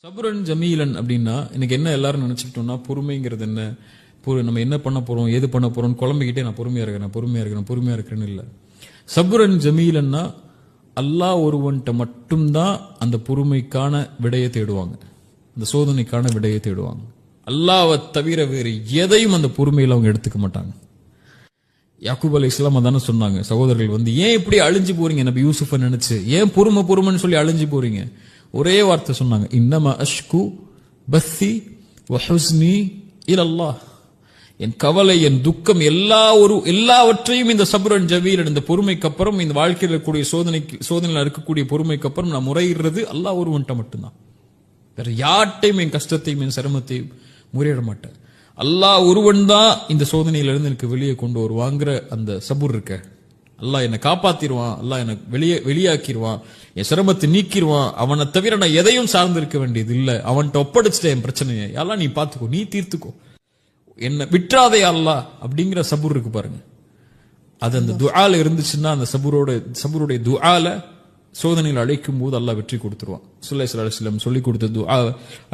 சபுரன் ஜமீலன் அப்படின்னா இன்னைக்கு என்ன எல்லாரும் நினைச்சுக்கிட்டோம்னா பொறுமைங்கிறது என்ன, நம்ம என்ன பண்ண போறோம் ஏது பண்ண போறோம் குழம்பிக்கிட்டே நான் பொறுமையா இருக்கிறேன்னு இல்லை. சபுரன் ஜமீலன்னா அல்லாஹ் ஒருவன்ட்ட மட்டும்தான் அந்த பொறுமைக்கான விடையை தேடுவாங்க, அந்த சோதனைக்கான விடையை தேடுவாங்க. அல்லாஹ்வை தவிர வேறு எதையும் அந்த பொறுமையில அவங்க எடுத்துக்க மாட்டாங்க. யாக்கூப் அலைஹிஸ்ஸலாம் அதானே சொன்னாங்க, சகோதரர்கள் ஏன் இப்படி அழிஞ்சு போறீங்க, நபி யூசுஃபை நினைச்சு ஏன் பொறுமைன்னு சொல்லி அழிஞ்சு போறீங்க? ஒரே வார்த்தை சொன்னாங்க, இன்னமா அஷ்கு பஸ்ஸி வ ஹுஸ்னி இலல்லாஹ். என் கவலை என் துக்கம் எல்லாவற்றையும் இந்த சபுரன் ஜமீலன், இந்த பொறுமைக்கு அப்புறம், இந்த வாழ்க்கையில் இருக்கக்கூடிய சோதனையில் இருக்கக்கூடிய பொறுமைக்கு அப்புறம் நான் முறையிடுறது அல்லாஹ் ஒருவன்ட்ட மட்டும்தான். வேற யார்ட்டையும் என் கஷ்டத்தையும் என் சிரமத்தையும் முறையிட மாட்டேன். அல்லாஹ் ஒருவன் தான் இந்த சோதனையிலிருந்து எனக்கு வெளியே கொண்டு வருவாங்கிற அந்த சபுர் இருக்க, அல்லாஹ் என்னை காப்பாத்திடுவான், அல்லாஹ் எனக்கு வெளியாக்கிடுவான், என் சிரமத்தை நீக்கிடுவான், அவனை தவிர நான் எதையும் சார்ந்து இருக்க வேண்டியது இல்லை, அவன்கிட்ட ஒப்படைச்சிட்டேன் என் பிரச்சனையை, எல்லாம் நீ பார்த்துக்கோ, நீ தீர்த்துக்கோ, என்ன விட்டுறாதே அல்லாஹ் அப்படிங்கிற சபுர் இருக்கு பாருங்க. அது அந்த துஆல இருந்துச்சுன்னா, அந்த சபுருடைய துஆல சோதனையில் அழைக்கும் போது அல்லாஹ் வெற்றி கொடுத்துருவான். ஸல்லல்லாஹு அலைஹி வஸல்லம் சொல்லி கொடுத்த துஆ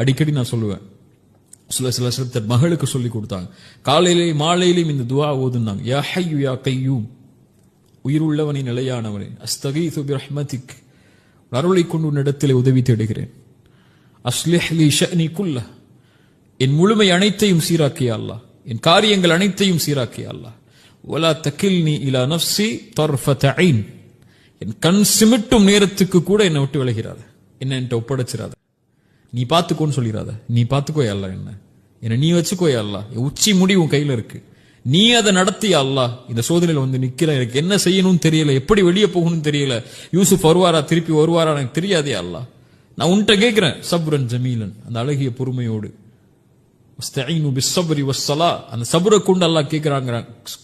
அடிக்கடி நான் சொல்லுவேன். ஸல்லல்லாஹு அலைஹி வஸல்லம் மகளுக்கு சொல்லி கொடுத்தாங்க, காலையிலேயும் மாலையிலேயும் இந்த துஆ ஓதுனாங்க. யா ஹய்யு யா கய்யூம், உயிருள்ளவனை நிலையானவனே, அஸ்தகீது பிரஹ்மதிக், அருளை கொண்டு உன்னிடத்திலே உதவி தேடுகிறேன். அஸ்லிஹ் லி ஷஅனி குல்லஹ், என் முழுமை அனைத்தையும் சீராக்கிய அல்லாஹ், என் காரியங்கள் அனைத்தையும் சீராக்கிய அல்லாஹ். வலா தகில்னி இலா நஃப்ஸி தர்ஃபத ஐன், என் கண் சிமிட்டும் நேரத்துக்கு கூட என்னை விட்டு விலகிறாத, என்ன ஒப்படைச்சிடாத, நீ பார்த்துக்கோன்னு சொல்லிடாத, நீ பார்த்துக்கோயா அல்லாஹ், என்ன நீ வச்சுக்கோயா அல்லாஹ், உச்சி முடி உன் கையில இருக்கு, நீ அதை நடத்திய அல்லாஹ். இந்த சோதனையில நிக்கிற, எனக்கு என்ன செய்யணும்னு தெரியல, எப்படி வெளியே போகணும்னு தெரியல, யூசுப் வருவாரா திருப்பி வருவாரா எனக்கு தெரியாதே அல்லாஹ், நான் உன்கிட்ட கேட்கிறேன். சப்ரன் ஜமீலன், அந்த அழகிய பொறுமையோடு, அந்த சபுரை கொண்டு அல்லாஹ் கேட்கிறாங்க,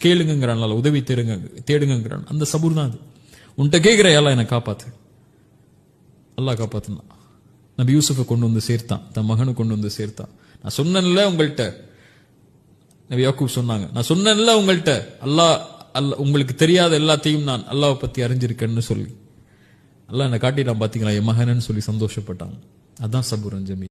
கேளுங்கிறான், உதவி தேடுங்கிறான். அந்த சபுர் தான் அது. உன்கிட்ட கேட்கிற அல்லாஹ் என்னை காப்பாத்து, அல்லாஹ் காப்பாத்துனா. நபி யூசுஃபை கொண்டு வந்து சேர்த்தான், தன் மகனை கொண்டு வந்து சேர்த்தான். நான் சொன்னேன்ல உங்கள்கிட்ட, நபி யாக்கூப் சொன்னாங்க, நான் சொன்னேன்ல உங்கள்கிட்ட, அல்லாஹ் உங்களுக்கு தெரியாத எல்லாத்தையும் நான் அல்லாஹ்வை பத்தி அறிஞ்சிருக்கேன்னு சொல்லி அல்லாஹ் என்னை காட்டிட்டான், பாத்தீங்களா என் மகனன்னு சொல்லி சந்தோஷப்பட்டாங்க. அதான் சபுரன் ஜமீல்.